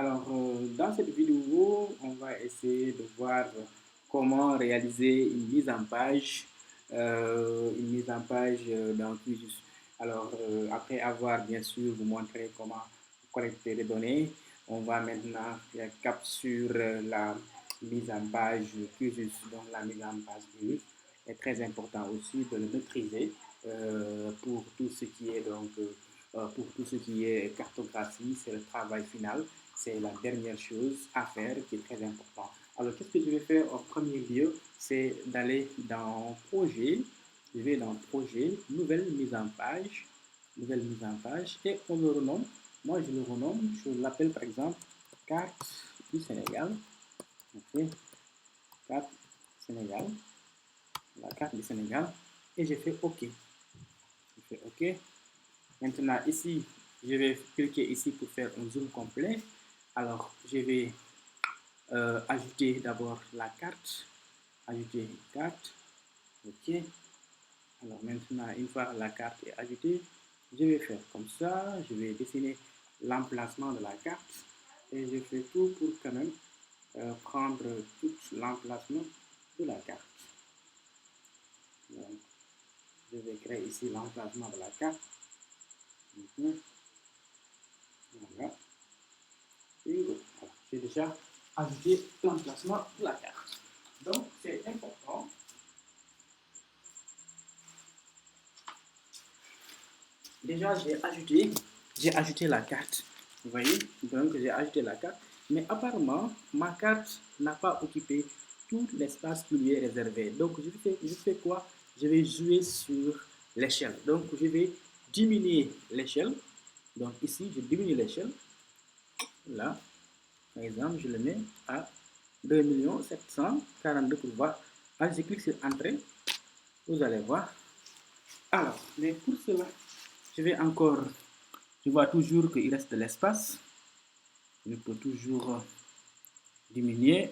Dans cette vidéo, on va essayer de voir comment réaliser une mise en page dans QGIS. Après avoir bien sûr vous montrer comment collecter les données, on va maintenant faire cap sur la mise en page QGIS. Donc, la mise en page QGIS est très important aussi de le maîtriser pour tout ce qui est pour tout ce qui est cartographie, c'est le travail final, c'est la dernière chose à faire qui est très important. Alors, qu'est-ce que je vais faire en premier lieu? C'est d'aller dans Projet. Je vais dans Projet, nouvelle mise en page, et on le renomme. Moi, je le renomme, je l'appelle par exemple carte du Sénégal. Ok, carte Sénégal, la carte du Sénégal, et je fais OK. Je fais OK. Maintenant, ici, je vais cliquer ici pour faire un zoom complet. Alors, je vais ajouter d'abord la carte. Ajouter carte. OK. Alors, maintenant, une fois la carte est ajoutée, je vais faire comme ça. Je vais dessiner l'emplacement de la carte. Et je fais tout pour quand même prendre tout l'emplacement de la carte. Donc, je vais créer ici l'emplacement de la carte. Voilà. Et voilà. J'ai déjà ajouté l'emplacement de la carte. Donc, c'est important. Déjà, j'ai ajouté la carte. Vous voyez? Donc, j'ai ajouté la carte. Mais apparemment, ma carte n'a pas occupé tout l'espace qui lui est réservé. Donc, je fais quoi? Je vais jouer sur l'échelle. Donc, je vais diminuer l'échelle. Donc, ici, je diminue l'échelle. Là, par exemple, je le mets à 2 742 pour voir. Alors, je clique sur Entrée. Vous allez voir. Alors, mais pour cela, je vais encore, je vois toujours qu'il reste de l'espace. Je peux toujours diminuer.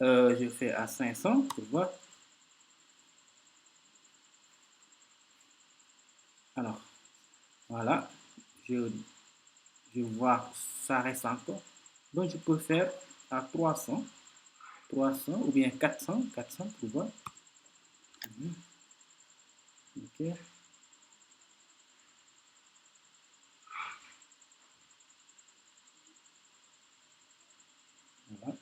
Je fais à 500 pour voir. Alors, voilà. Je vois, ça reste encore. Donc, je peux faire à 300 ou bien 400 pour voir. Ok. Voilà.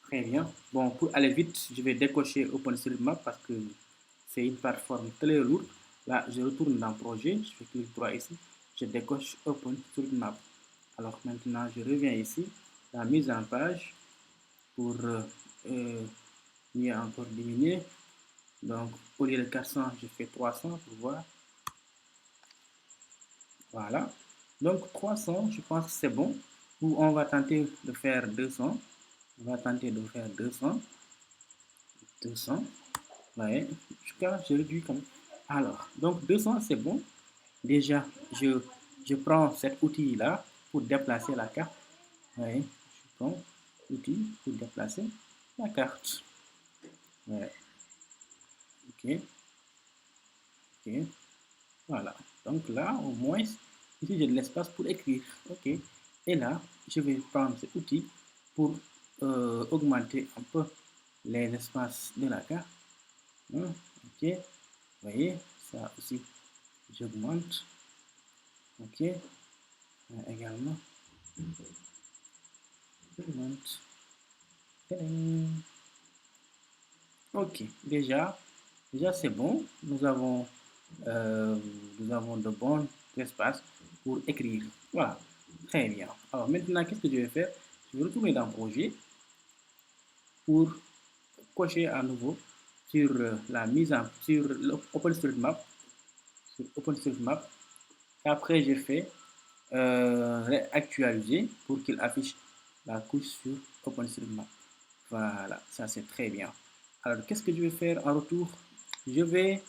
Très bien. Bon, pour aller vite, je vais décocher OpenStreetMap parce que c'est une plateforme très lourde. Là, je retourne dans Projet, je fais clic droit ici, je décoche OpenStreetMap. Alors maintenant, je reviens ici, la mise en page pour mieux encore diminuer. Donc, au lieu de 400, je fais 300 pour voir. Voilà. Donc, 300, je pense que c'est bon. Ou on va tenter de faire 200. On va tenter de faire 200. 200. Ouais, jusqu'à je réduis comme. Alors, donc 200, c'est bon. Déjà, je prends cet outil-là pour déplacer la carte. Ouais, je prends l'outil pour déplacer la carte. Ouais, ok, ok. Voilà. Donc là, au moins, ici, j'ai de l'espace pour écrire. Ok. Et là, je vais prendre cet outil pour augmenter un peu les espaces de la carte. Ok. Vous voyez, ça aussi, j'augmente. Ok. Également, j'augmente. Ok. Déjà c'est bon. Euh, nous avons de bons espaces pour écrire. Voilà. Très bien. Alors maintenant, qu'est-ce que je vais faire? Je vais retourner dans Projet pour cocher à nouveau sur la mise en sur l'OpenStreetMap. Sur OpenStreetMap. Après, j'ai fait réactualiser pour qu'il affiche la couche sur OpenStreetMap. Voilà, ça c'est très bien. Alors, qu'est-ce que je vais faire en retour? Je vais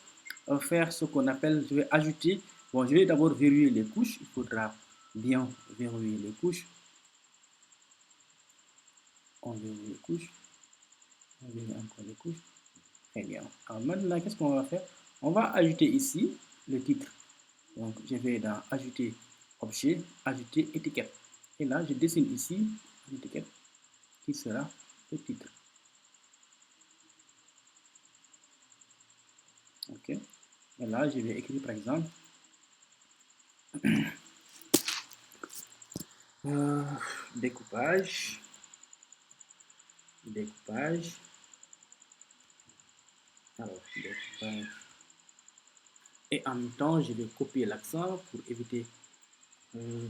faire ce qu'on appelle, je vais ajouter, bon, je vais d'abord verrouiller les couches. Il faudra bien verrouiller les couches. On verrouille les couches. On verrouille encore les couches. Très bien. Alors maintenant, qu'est-ce qu'on va faire? On va ajouter ici le titre. Donc, je vais dans ajouter objet, ajouter étiquette. Et là, je dessine ici une étiquette qui sera le titre. OK. Et là, je vais écrire par exemple découpage, découpage, alors découpage. Et en même temps, je vais copier l'accent pour éviter euh,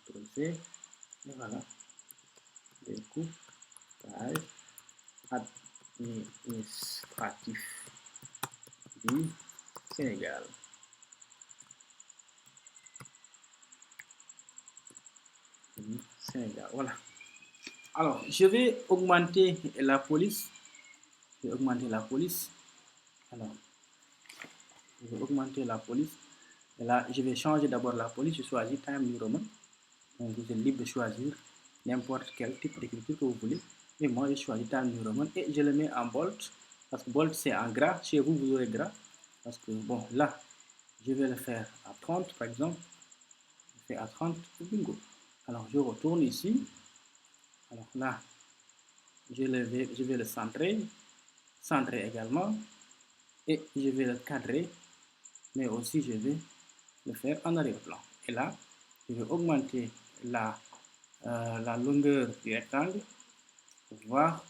creuser. Et voilà, découpage administratif du Sénégal. Sénégal, voilà. Alors, je vais augmenter la police. Je vais augmenter la police. Alors, je vais augmenter la police. Et là, je vais changer d'abord la police. Je choisis Time New Roman. Donc, vous êtes libre de choisir n'importe quel type d'écriture que vous voulez. Et moi, je choisis Time New Roman et je le mets en bold. Parce que bold, c'est en gras. Chez vous, vous aurez gras. Parce que, bon, là, je vais le faire à 30, par exemple. Je fais à 30, bingo. Alors, je retourne ici. Alors là, je vais le centrer également. Et je vais le cadrer. Mais aussi, je vais le faire en arrière-plan. Et là, je vais augmenter la longueur du rectangle pour voir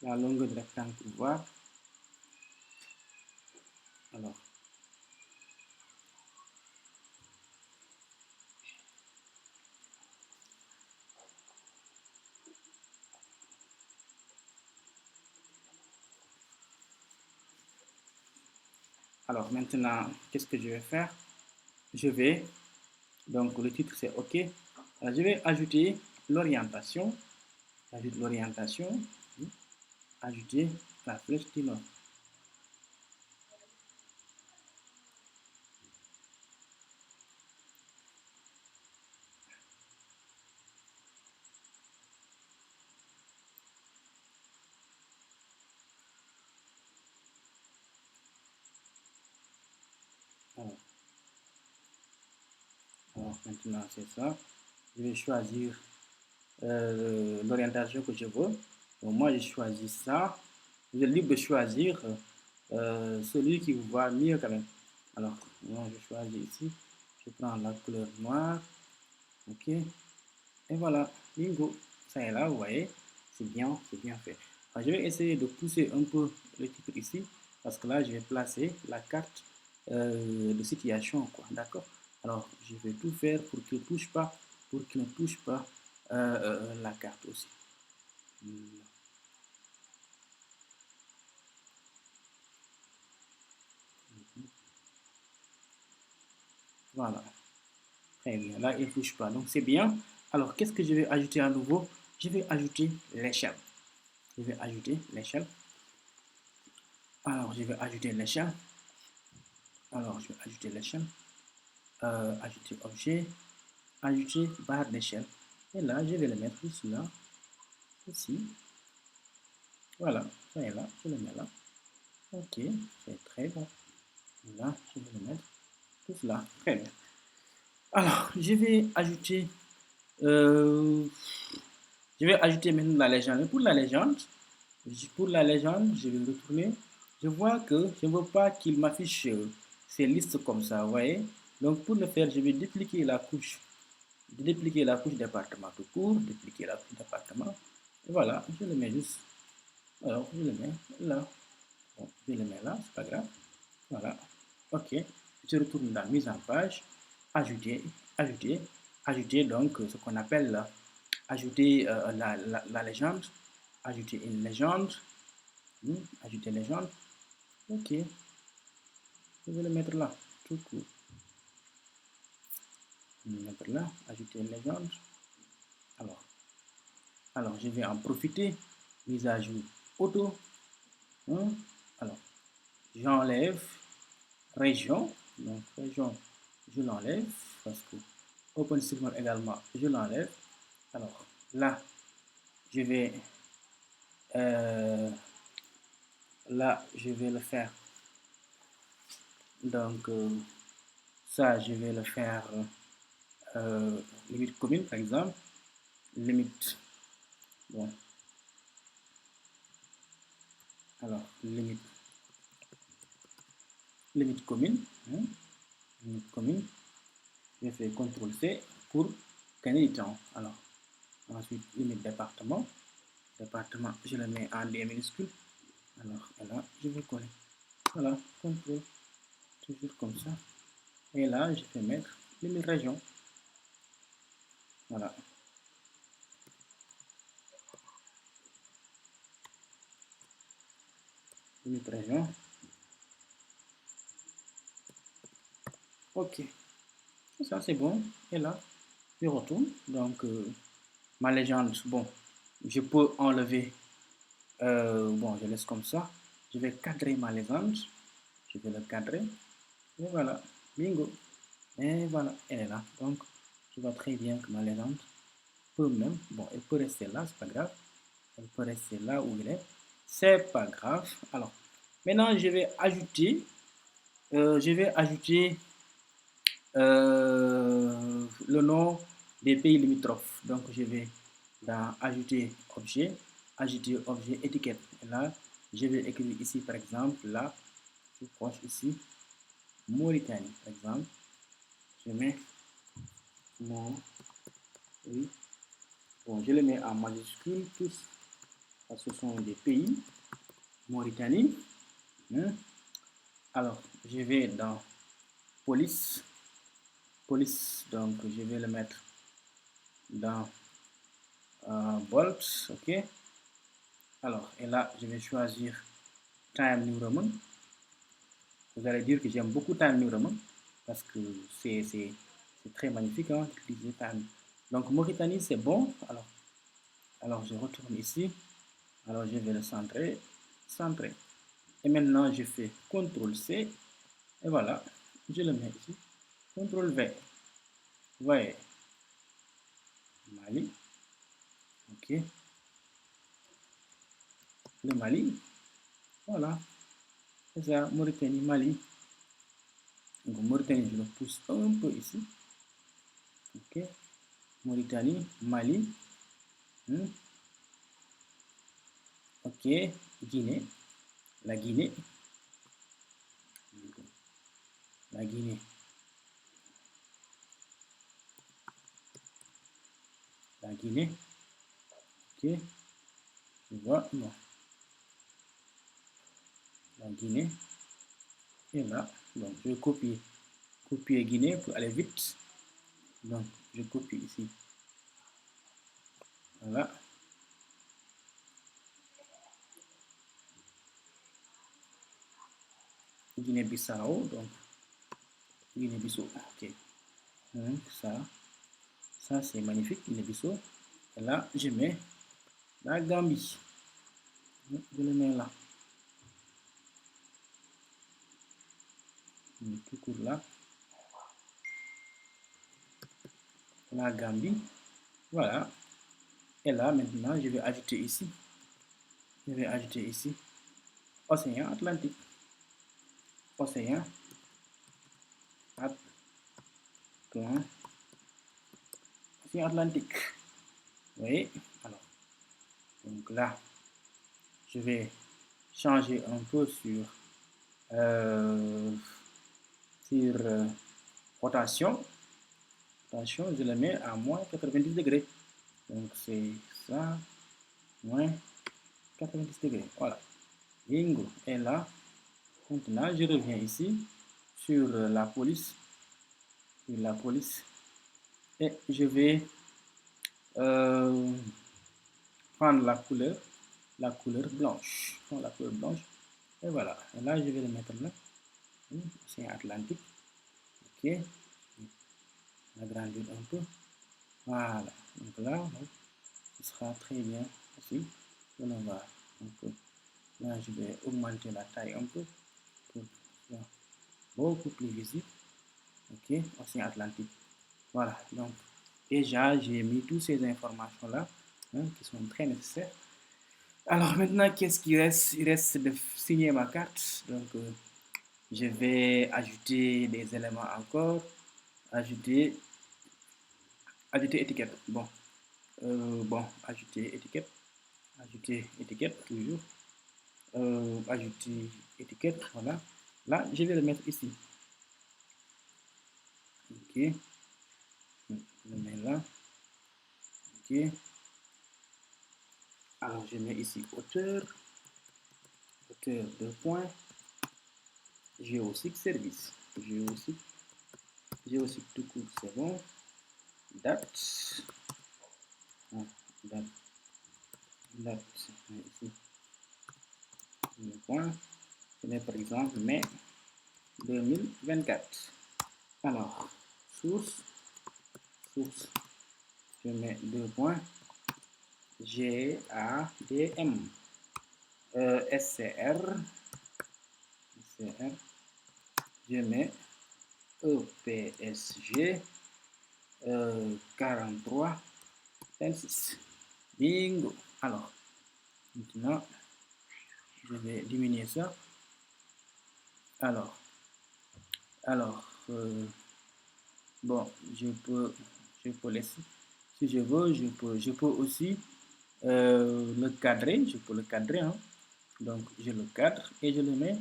la longueur du rectangle pour voir. Alors, maintenant, qu'est-ce que je vais faire? Je vais, donc le titre c'est OK. Alors, je vais ajouter l'orientation. J'ajoute l'orientation. Ajouter la flèche du nord. Alors, maintenant, c'est ça. Je vais choisir l'orientation que je veux. Donc, moi, je choisis ça. Vous êtes libre de choisir celui qui vous va mieux quand même. Alors, moi, je choisis ici. Je prends la couleur noire. OK. Et voilà. Bingo. Ça est là, vous voyez. C'est bien fait. Alors, je vais essayer de pousser un peu le titre ici. Parce que là, je vais placer la carte de situation, quoi. D'accord? Alors, je vais tout faire pour qu'il ne touche pas la carte aussi. Voilà. Très bien. Là, il ne touche pas. Donc, c'est bien. Alors, qu'est-ce que je vais ajouter à nouveau? Je vais ajouter l'échelle. Je vais ajouter l'échelle. Alors, je vais ajouter l'échelle. Alors, je vais ajouter l'échelle. Ajouter objet. Ajouter barre d'échelle. Et là, je vais le mettre ici, là. Ici. Voilà. Ça est là. Je le mets là. OK. C'est très bon. Là, je vais le mettre tout cela. Très bien. Alors, euh, je vais ajouter maintenant la légende. Pour la légende, je vais retourner. Je vois que je ne veux pas qu'il m'affiche ces listes comme ça, vous voyez. Donc, pour le faire, je vais dupliquer la couche département tout court, dupliquer la couche département. Et voilà, je le mets juste. Alors, je le mets là. Bon, je le mets là, c'est pas grave. Voilà. OK. Je retourne dans mise en page, ajouter, ajouter, ajouter donc ce qu'on appelle ajouter la légende, ajouter une légende, ajouter légende. OK. Je vais le mettre là, tout court. Je vais le mettre là, ajouter une légende. Alors, je vais en profiter. Mise à jour auto. Alors, j'enlève région. Donc, région, je l'enlève parce que OpenStreetMap également, je l'enlève. Alors, là, je vais là, je vais le faire. Donc, ça, je vais le faire limite commune, par exemple. Limite, bon, alors, limite commune. Hein, limite commune. Je fais CTRL-C pour gagner du temps. Alors, ensuite, limite département. Département, je le mets en D minuscule. Alors, et là, je vais coller. Voilà, CTRL, toujours comme ça. Et là, je vais mettre limite région. Voilà. Limite région. Ok. Ça, c'est bon. Et là, je retourne. Donc, ma légende, bon, je peux enlever. Bon, je laisse comme ça. Je vais cadrer ma légende. Je vais le cadrer. Et voilà. Bingo. Et voilà. Elle est là. Donc, je vois très bien que ma légende peut même. Bon, elle peut rester là, c'est pas grave. Elle peut rester là où elle est. C'est pas grave. Alors, maintenant, je vais ajouter. Le nom des pays limitrophes. Donc, je vais dans ajouter objet étiquette. Et là, je vais écrire ici, par exemple, là, je proche ici, Mauritanie, par exemple. Je mets mon, oui, bon, je le mets en majuscule tous, parce que ce sont des pays, Mauritanie. Hein. Alors, je vais dans police, donc je vais le mettre dans Bolt, ok. Alors, et là, je vais choisir Time New Roman. Vous allez dire que j'aime beaucoup Time New Roman parce que c'est très magnifique hein, d'utiliser Time. Donc, Mauritanie, c'est bon. Alors, je retourne ici. Alors, je vais le centrer. Centrer. Et maintenant, je fais CTRL-C. Et voilà, je le mets ici. CTRL-V. Vous voyez, Mali. Ok. Le Mali. Voilà. C'est ça, Mauritanie, Mali. Donc, Mauritanie, je le pousse un peu ici. Ok. Mauritanie, Mali. Ok. Guinée. La Guinée. La Guinée. La Guinée. Ok. Je vois. Bon. La Guinée. Et là. Donc, je vais copier Guinée pour aller vite. Donc, je copie ici. Voilà. Guinée-Bissau. Donc, Guinée-Bissau. Ok. Donc, ça c'est magnifique. Guinée-Bissau. Et là, je mets la Gambie. Je le mets là. Je mets tout court là. La Gambie. Voilà. Et là, maintenant, je vais ajouter ici. Je vais ajouter ici. Océan Atlantique. Océan Atlantique. Oui. Alors, donc là, je vais changer un peu euh, rotation. Rotation, je le mets à moins 90 degrés. Donc c'est ça, moins 90 degrés. Voilà. Bingo. Et là, maintenant, je reviens ici sur la police. Sur la police. Et je vais prendre la couleur blanche. La couleur blanche. Et voilà. Et là, je vais le mettre là. C'est Atlantique. Ok. Agrandir un peu. Voilà. Donc là, ce sera très bien aussi. On va un peu. Là, je vais augmenter la taille un peu pour que ce soit beaucoup plus visible. Ok. Océan Atlantique. Voilà. Donc, déjà, j'ai mis toutes ces informations-là qui sont très nécessaires. Alors maintenant, qu'est-ce qu'il reste? Il reste de signer ma carte. Donc, je vais ajouter des éléments encore. Ajouter, ajouter étiquette. Bon, ajouter étiquette. Ajouter étiquette, toujours. Ajouter étiquette, voilà. Là, je vais le mettre ici. Ok. Je le mets là. Ok. Alors, je mets ici hauteur. Hauteur de points. Géosique service. Géosique tout court, c'est bon. Date. Date. Date. Ici. Le point. Je mets par exemple mai 2024. Alors, source. Source. Je mets deux points. GADM. SCR. SCR. Je mets EPSG 43 26. Bingo. Alors, maintenant, je vais diminuer ça. Alors, bon, je peux laisser. Si je veux, je peux aussi le cadrer. Je peux le cadrer. Hein. Donc, je le cadre et je le mets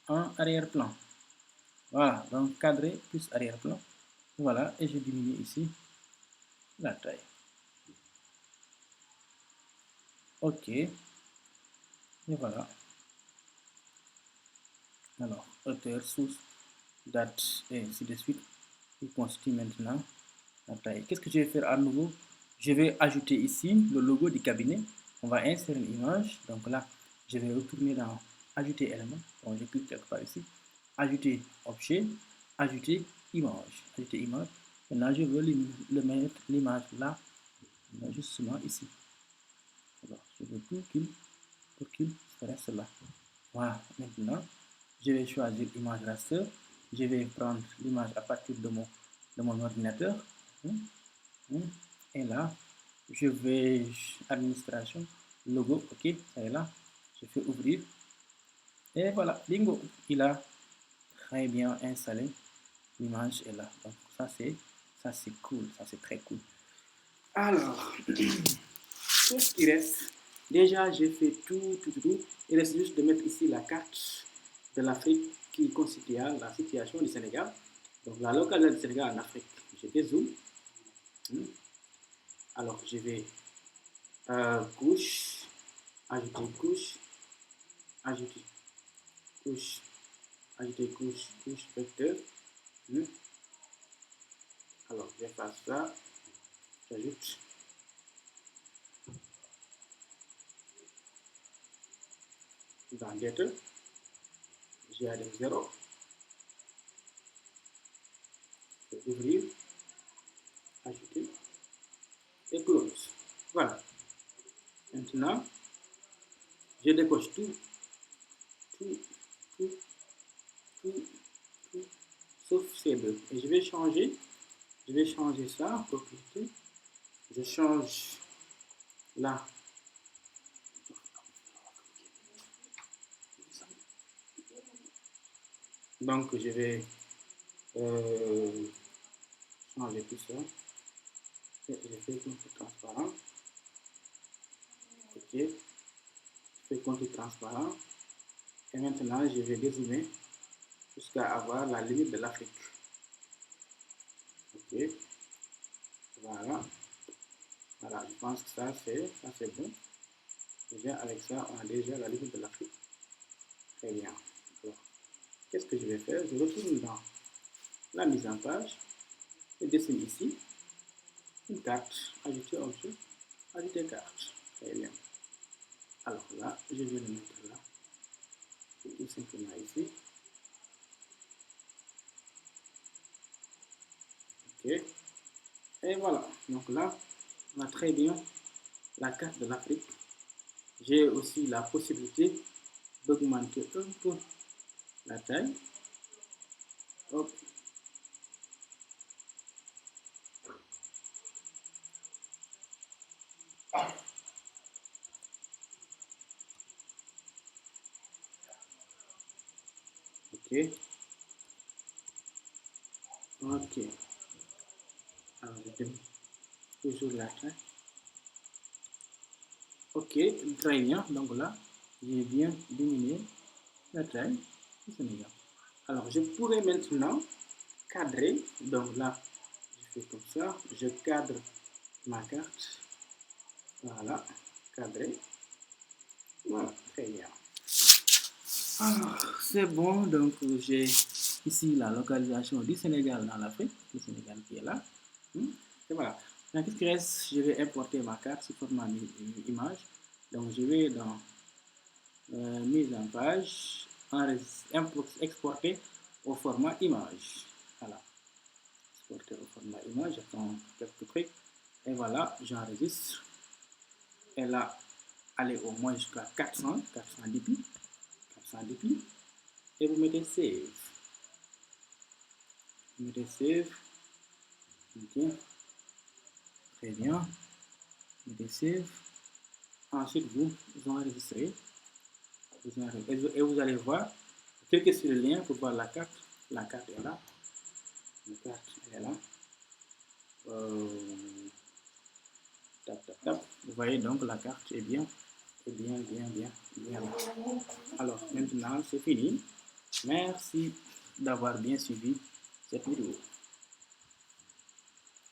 en arrière-plan. Voilà, donc cadré plus arrière-plan. Voilà, et je diminue ici la taille. OK, et voilà. Alors, hauteur, source, date, et ainsi de suite. Il constitue maintenant la taille. Qu'est-ce que je vais faire à nouveau? Je vais ajouter ici le logo du cabinet. On va insérer une image. Donc là, je vais retourner dans Ajouter élément. Donc, je clique quelque part ici. Ajouter objet. Ajouter image. Ajouter image. Maintenant, je veux le mettre l'image là, justement ici. Alors, je veux pour qu'il reste là. Voilà, maintenant, je vais choisir image raster. Je vais prendre l'image à partir de mon ordinateur. Et là, je vais administration, logo, ok, ça est là. Je fais ouvrir. Et voilà, bingo, il a très bien installé. L'image est là. Donc ça c'est cool, ça c'est très cool. Alors, qu'est-ce qui reste? Déjà, j'ai fait tout. Il reste juste de mettre ici la carte de l'Afrique qui constitue la situation du Sénégal. Donc, la localité du Sénégal en Afrique. Je dézoome. Alors, je vais couche, ajouter couche, ajouter couche, ajouter couche vecteur. Alors, je vais faire ça. J'ajoute dans Getter. GADM 0. Je vais ouvrir, ajouter et close. Voilà. Maintenant, je décoche tout, sauf ces deux. Et je vais changer ça, propriété. Je change là. Donc, je vais changer tout ça. Et je fais compte transparent. OK. Je fais compte transparent. Et maintenant, je vais dézoomer jusqu'à avoir la limite de l'Afrique. OK. Voilà. Voilà, je pense que ça c'est bon. Déjà, avec ça, on a déjà la limite de l'Afrique. Très bien. Alors, qu'est-ce que je vais faire? Je retourne dans la mise en page. Je dessine ici une carte. Ajouter objet. Ajouter carte. Très bien. Alors là, je vais le mettre là. Tout simplement ici. OK. Et voilà. Donc là, on a très bien la carte de l'Afrique. J'ai aussi la possibilité d'augmenter un peu la taille. Hop. Ok. Alors, je donne toujours la taille. Ok, très bien. Donc là, j'ai bien diminué la taille du Sénégal. Alors, je pourrais maintenant cadrer. Donc là, je fais comme ça. Je cadre ma carte. Voilà, cadré. Voilà, très bien. Alors, c'est bon. Donc, j'ai ici la localisation du Sénégal dans l'Afrique. Le Sénégal qui est là. Et voilà. Donc, qu'est-ce qui reste? Je vais importer ma carte sous format image. Donc, je vais dans mise en page, exporter au format image. Voilà. Exporter au format image. J'attends quelques trucs. Et voilà, j'enregistre. Et là, allez au moins jusqu'à 400 dpi. 400 dpi. Et vous mettez save. Vous mettez save. Ok. Très bien. Vous mettez save. Ensuite, vous enregistrez. Et vous allez voir. Cliquez sur le lien pour voir la carte. La carte est là. La carte est là. Tap, tap, tap. Vous voyez donc la carte est bien. Et bien là. Alors maintenant c'est fini. Merci d'avoir bien suivi cette vidéo.